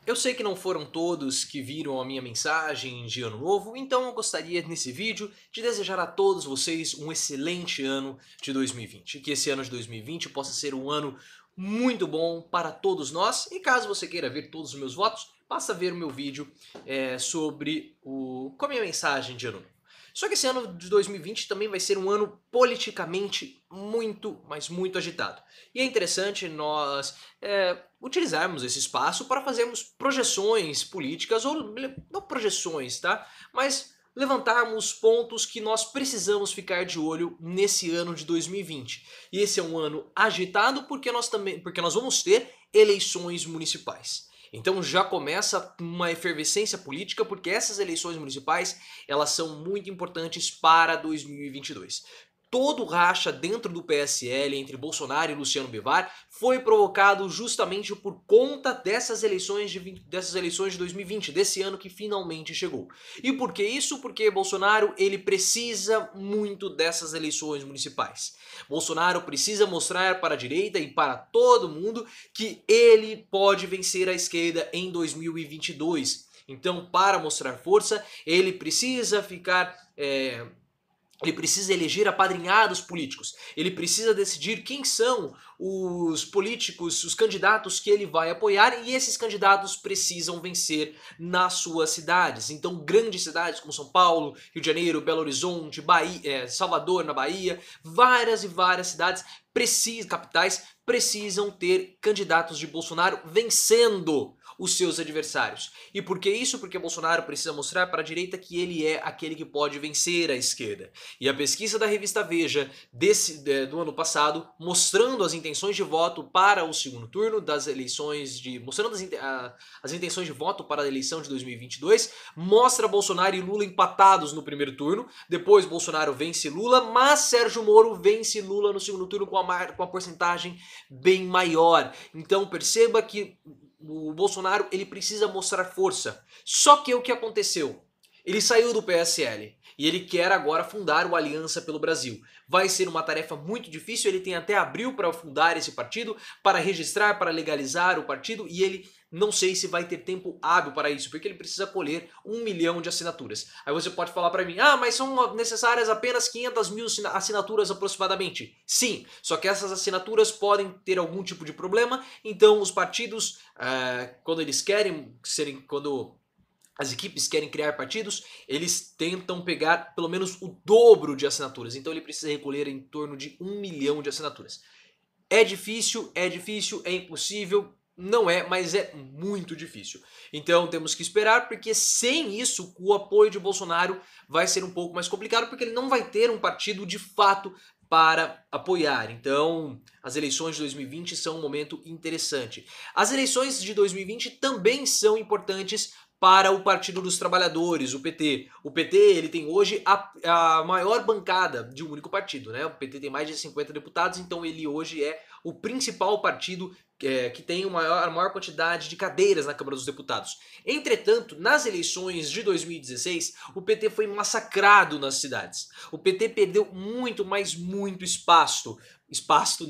Eu sei que não foram todos que viram a minha mensagem de ano novo, então eu gostaria nesse vídeo de desejar a todos vocês um excelente ano de 2020. Que esse ano de 2020 possa ser um ano muito bom para todos nós. E caso você queira ver todos os meus votos, basta ver o meu vídeo com a minha mensagem de ano novo. Só que esse ano de 2020 também vai ser um ano politicamente muito, mas muito agitado. E é interessante nós utilizarmos esse espaço para fazermos projeções políticas, ou não projeções, tá? Mas levantarmos pontos que nós precisamos ficar de olho nesse ano de 2020. E esse é um ano agitado porque nós vamos ter eleições municipais. Então já começa uma efervescência política, porque essas eleições municipais elas são muito importantes para 2022. Todo o racha dentro do PSL entre Bolsonaro e Luciano Bivar foi provocado justamente por conta dessas eleições de 2020, desse ano que finalmente chegou. E por que isso? Porque Bolsonaro ele precisa muito dessas eleições municipais. Bolsonaro precisa mostrar para a direita e para todo mundo que ele pode vencer a esquerda em 2022. Então, para mostrar força, ele precisa ele precisa eleger apadrinhados políticos. Ele precisa decidir quem são os políticos, os candidatos que ele vai apoiar, e esses candidatos precisam vencer nas suas cidades. Então, grandes cidades como São Paulo, Rio de Janeiro, Belo Horizonte, Salvador na Bahia, várias e várias cidades capitais precisam ter candidatos de Bolsonaro vencendo os seus adversários. E por que isso? Porque Bolsonaro precisa mostrar para a direita que ele é aquele que pode vencer a esquerda. E a pesquisa da revista Veja do ano passado, mostrando as intenções de voto para o segundo turno das eleições mostrando as intenções de voto para a eleição de 2022, mostra Bolsonaro e Lula empatados no primeiro turno. Depois Bolsonaro vence Lula, mas Sérgio Moro vence Lula no segundo turno com a porcentagem bem maior. Então perceba que o Bolsonaro ele precisa mostrar força. Só que o que aconteceu? Ele saiu do PSL e ele quer agora fundar o Aliança pelo Brasil. Vai ser uma tarefa muito difícil, ele tem até abril para fundar esse partido, para registrar, para legalizar o partido, e ele não sei se vai ter tempo hábil para isso, porque ele precisa colher 1 milhão de assinaturas. Aí você pode falar para mim, mas são necessárias apenas 500 mil assinaturas aproximadamente. Sim, só que essas assinaturas podem ter algum tipo de problema, então os partidos, quando as equipes querem criar partidos, eles tentam pegar pelo menos o dobro de assinaturas. Então ele precisa recolher em torno de 1 milhão de assinaturas. É difícil, é impossível, não é, mas é muito difícil. Então temos que esperar, porque sem isso o apoio de Bolsonaro vai ser um pouco mais complicado, porque ele não vai ter um partido de fato para apoiar. Então as eleições de 2020 são um momento interessante. As eleições de 2020 também são importantes para o Partido dos Trabalhadores, o PT. O PT ele tem hoje a maior bancada de um único partido, né? O PT tem mais de 50 deputados, então ele hoje é o principal partido que tem a maior quantidade de cadeiras na Câmara dos Deputados. Entretanto, nas eleições de 2016, o PT foi massacrado nas cidades. O PT perdeu muito, mas muito espaço. Espaço.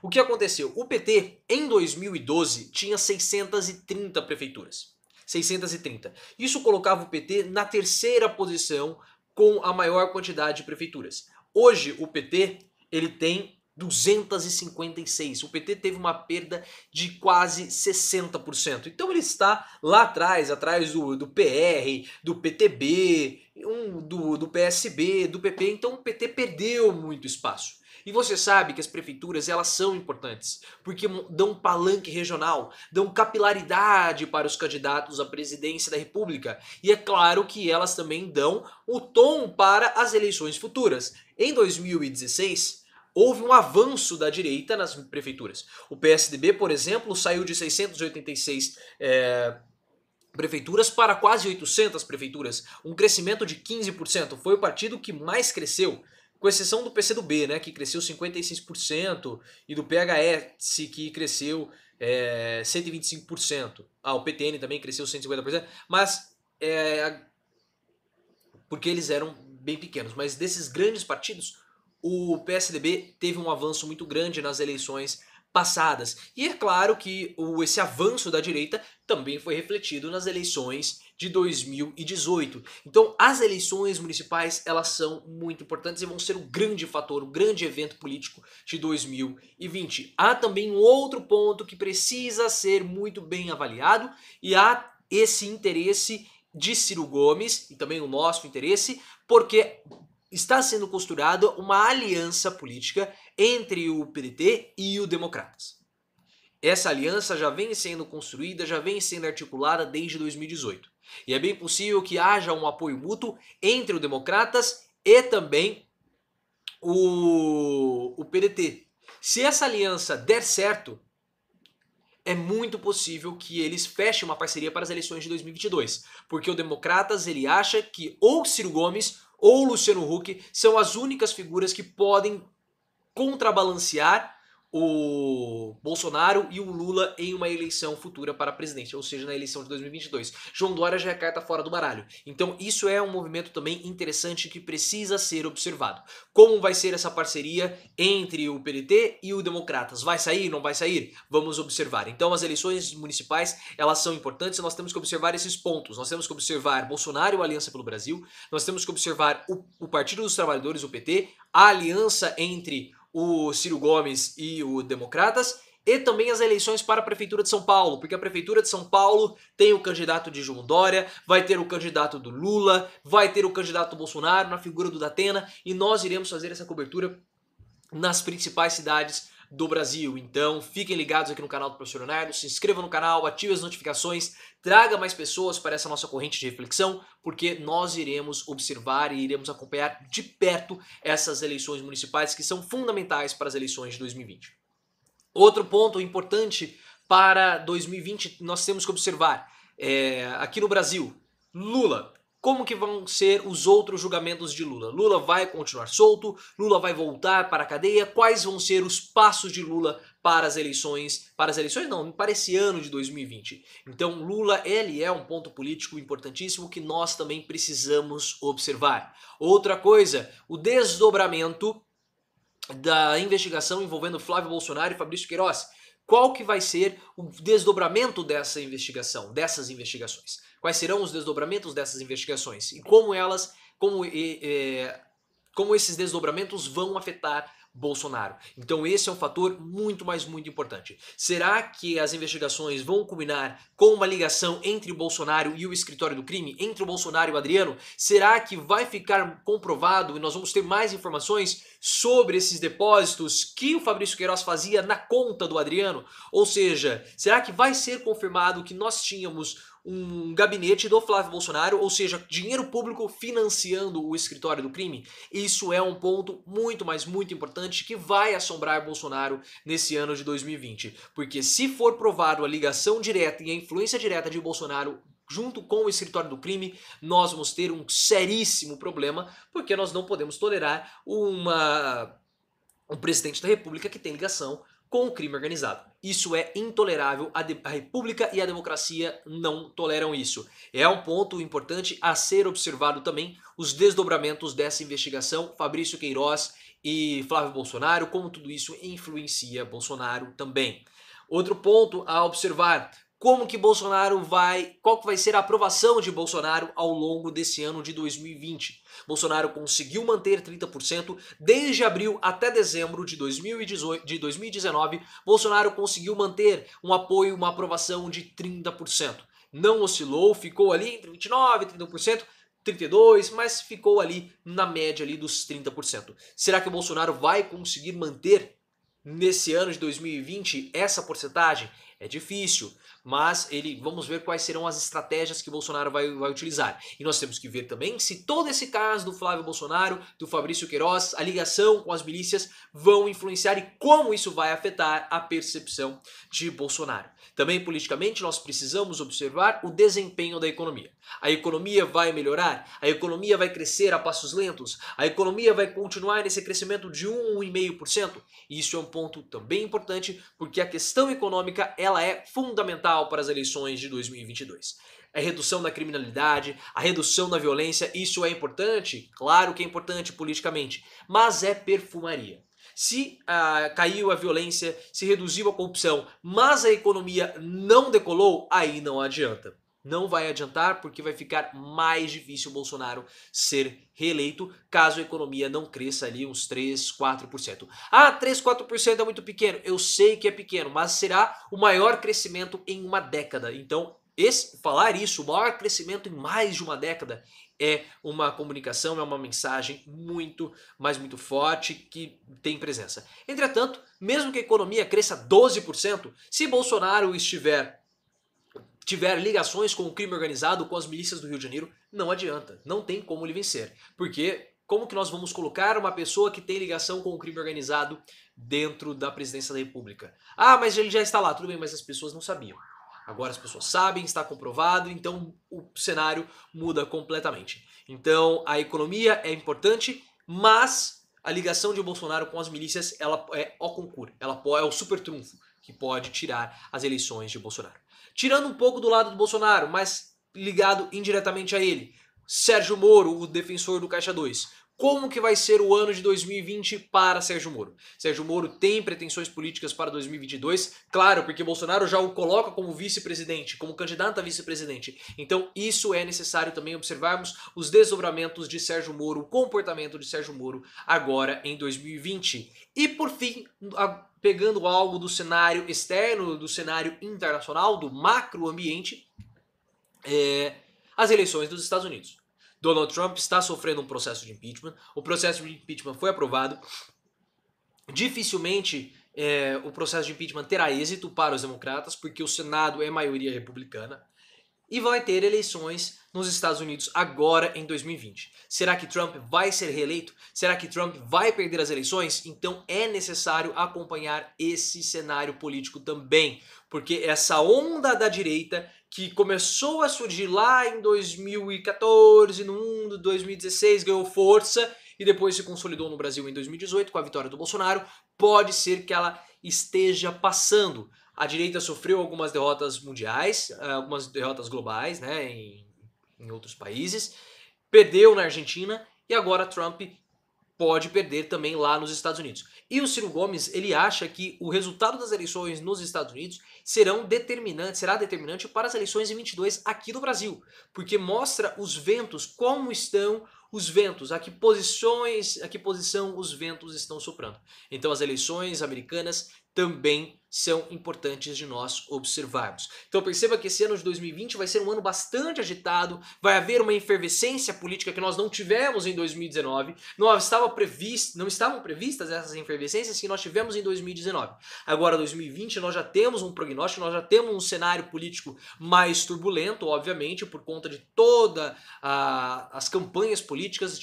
O que aconteceu? O PT, em 2012, tinha 630 prefeituras. 630. Isso colocava o PT na terceira posição com a maior quantidade de prefeituras. Hoje o PT ele tem 256. O PT teve uma perda de quase 60%. Então ele está lá atrás do PR, do PTB, do PSB, do PP. Então o PT perdeu muito espaço. E você sabe que as prefeituras elas são importantes, porque dão palanque regional, dão capilaridade para os candidatos à presidência da república. E é claro que elas também dão o tom para as eleições futuras. Em 2016, houve um avanço da direita nas prefeituras. O PSDB, por exemplo, saiu de 686 prefeituras para quase 800 prefeituras, um crescimento de 15%. Foi o partido que mais cresceu, com exceção do PCdoB, né, que cresceu 56%, e do PHS, que cresceu 125%. O PTN também cresceu 150%, mas porque eles eram bem pequenos. Mas desses grandes partidos, o PSDB teve um avanço muito grande nas eleições passadas. E é claro que esse avanço da direita também foi refletido nas eleições de 2018. Então, as eleições municipais, elas são muito importantes e vão ser um grande fator, um grande evento político de 2020. Há também um outro ponto que precisa ser muito bem avaliado e há esse interesse de Ciro Gomes e também o nosso interesse, porque está sendo costurada uma aliança política entre o PDT e o Democratas. Essa aliança já vem sendo construída, já vem sendo articulada desde 2018. E é bem possível que haja um apoio mútuo entre o Democratas e também o PDT. Se essa aliança der certo, é muito possível que eles fechem uma parceria para as eleições de 2022. Porque o Democratas ele acha que ou Ciro Gomes ou Luciano Huck são as únicas figuras que podem contrabalancear o Bolsonaro e o Lula em uma eleição futura para presidente, ou seja, na eleição de 2022. João Dória já é carta fora do baralho. Então isso é um movimento também interessante que precisa ser observado. Como vai ser essa parceria entre o PDT e o Democratas? Vai sair, não vai sair? Vamos observar. Então as eleições municipais, elas são importantes e nós temos que observar esses pontos. Nós temos que observar Bolsonaro e a Aliança pelo Brasil, nós temos que observar o Partido dos Trabalhadores, o PT, a aliança entre o Ciro Gomes e o Democratas, e também as eleições para a Prefeitura de São Paulo, porque a Prefeitura de São Paulo tem o candidato de João Dória, vai ter o candidato do Lula, vai ter o candidato do Bolsonaro na figura do Datena, e nós iremos fazer essa cobertura nas principais cidades do Brasil. Então fiquem ligados aqui no canal do Professor Leonardo, se inscreva no canal, ative as notificações, traga mais pessoas para essa nossa corrente de reflexão, porque nós iremos observar e iremos acompanhar de perto essas eleições municipais que são fundamentais para as eleições de 2020. Outro ponto importante para 2020 nós temos que observar, aqui no Brasil, Lula. Como que vão ser os outros julgamentos de Lula? Lula vai continuar solto? Lula vai voltar para a cadeia? Quais vão ser os passos de Lula para as eleições? Para esse ano de 2020. Então Lula, ele é um ponto político importantíssimo que nós também precisamos observar. Outra coisa, o desdobramento da investigação envolvendo Flávio Bolsonaro e Fabrício Queiroz. Qual que vai ser o desdobramento dessa investigação, dessas investigações? Quais serão os desdobramentos dessas investigações? E como esses desdobramentos vão afetar Bolsonaro. Então esse é um fator muito importante. Será que as investigações vão culminar com uma ligação entre o Bolsonaro e o escritório do crime? Entre o Bolsonaro e o Adriano? Será que vai ficar comprovado e nós vamos ter mais informações sobre esses depósitos que o Fabrício Queiroz fazia na conta do Adriano? Ou seja, será que vai ser confirmado que nós tínhamos um gabinete do Flávio Bolsonaro, ou seja, dinheiro público financiando o escritório do crime? Isso é um ponto muito importante que vai assombrar Bolsonaro nesse ano de 2020. Porque se for provado a ligação direta e a influência direta de Bolsonaro junto com o escritório do crime, nós vamos ter um seríssimo problema, porque nós não podemos tolerar um presidente da República que tem ligação com o crime organizado. Isso é intolerável, a República e a democracia não toleram isso. É um ponto importante a ser observado também os desdobramentos dessa investigação, Fabrício Queiroz e Flávio Bolsonaro, como tudo isso influencia Bolsonaro também. Outro ponto a observar, qual que vai ser a aprovação de Bolsonaro ao longo desse ano de 2020. Bolsonaro conseguiu manter 30%, desde abril até dezembro de 2019, Bolsonaro conseguiu manter um apoio, uma aprovação de 30%. Não oscilou, ficou ali entre 29% e 30%, 32%, mas ficou ali na média ali dos 30%. Será que o Bolsonaro vai conseguir manter nesse ano de 2020 essa porcentagem? É difícil, mas vamos ver quais serão as estratégias que Bolsonaro vai utilizar. E nós temos que ver também se todo esse caso do Flávio Bolsonaro, do Fabrício Queiroz, a ligação com as milícias vão influenciar e como isso vai afetar a percepção de Bolsonaro. Também politicamente nós precisamos observar o desempenho da economia. A economia vai melhorar? A economia vai crescer a passos lentos? A economia vai continuar nesse crescimento de 1,5%? Isso é um ponto também importante, porque a questão econômica ela é fundamental para as eleições de 2022. A redução da criminalidade, a redução da violência, isso é importante? Claro que é importante politicamente, mas é perfumaria. Se caiu a violência, se reduziu a corrupção, mas a economia não decolou, aí não adianta. Não vai adiantar porque vai ficar mais difícil o Bolsonaro ser reeleito caso a economia não cresça ali uns 3, 4%. Ah, 3, 4% é muito pequeno. Eu sei que é pequeno, mas será o maior crescimento em uma década. Então, falar isso, o maior crescimento em mais de uma década, é uma comunicação, é uma mensagem muito, mas muito forte que tem presença. Entretanto, mesmo que a economia cresça 12%, se Bolsonaro tiver ligações com o crime organizado, com as milícias do Rio de Janeiro, não adianta, não tem como ele vencer. Porque como que nós vamos colocar uma pessoa que tem ligação com o crime organizado dentro da presidência da República? Ah, mas ele já está lá, tudo bem, mas as pessoas não sabiam. Agora as pessoas sabem, está comprovado, então o cenário muda completamente. Então a economia é importante, mas a ligação de Bolsonaro com as milícias ela é o concurso, ela é o super trunfo que pode tirar as eleições de Bolsonaro. Tirando um pouco do lado do Bolsonaro, mas ligado indiretamente a ele, Sérgio Moro, o defensor do Caixa 2. Como que vai ser o ano de 2020 para Sérgio Moro? Sérgio Moro tem pretensões políticas para 2022, claro, porque Bolsonaro já o coloca como vice-presidente, como candidato a vice-presidente. Então isso é necessário também observarmos os desdobramentos de Sérgio Moro, o comportamento de Sérgio Moro agora em 2020. E por fim, pegando algo do cenário externo, do cenário internacional, do macroambiente, as eleições dos Estados Unidos. Donald Trump está sofrendo um processo de impeachment, o processo de impeachment foi aprovado, dificilmente o processo de impeachment terá êxito para os democratas, porque o Senado é maioria republicana, e vai ter eleições nos Estados Unidos agora em 2020. Será que Trump vai ser reeleito? Será que Trump vai perder as eleições? Então é necessário acompanhar esse cenário político também, porque essa onda da direita que começou a surgir lá em 2014, no mundo, 2016, ganhou força e depois se consolidou no Brasil em 2018 com a vitória do Bolsonaro, pode ser que ela esteja passando. A direita sofreu algumas derrotas mundiais, algumas derrotas globais, né, em outros países, perdeu na Argentina e agora Trump pode perder também lá nos Estados Unidos. E o Ciro Gomes, ele acha que o resultado das eleições nos Estados Unidos será determinante para as eleições em 22 aqui no Brasil, porque mostra os ventos, como estão os ventos, a que posição os ventos estão soprando. Então as eleições americanas também são importantes de nós observarmos. Então perceba que esse ano de 2020 vai ser um ano bastante agitado, vai haver uma efervescência política que nós não tivemos em 2019, não estavam previstas essas efervescências que nós tivemos em 2019. Agora 2020 nós já temos um prognóstico, nós já temos um cenário político mais turbulento, obviamente, por conta de todas as campanhas políticas,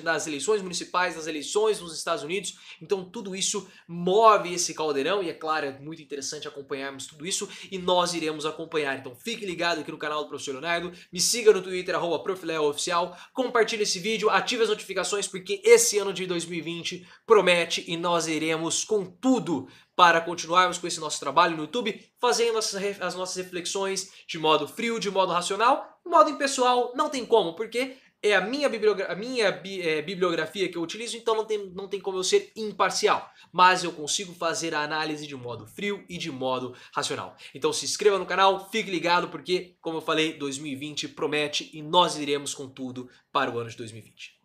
das eleições municipais, das eleições nos Estados Unidos, então tudo isso move esse caldeirão e é claro, é muito interessante acompanharmos tudo isso e nós iremos acompanhar. Então fique ligado aqui no canal do Professor Leonardo, me siga no Twitter, @profleooficial, compartilhe esse vídeo, ative as notificações porque esse ano de 2020 promete e nós iremos com tudo para continuarmos com esse nosso trabalho no YouTube, fazendo as nossas reflexões de modo frio, de modo racional, de modo impessoal, não tem como, porque é a minha bibliografia que eu utilizo, então não tem como eu ser imparcial. Mas eu consigo fazer a análise de modo frio e de modo racional. Então se inscreva no canal, fique ligado porque, como eu falei, 2020 promete e nós iremos com tudo para o ano de 2020.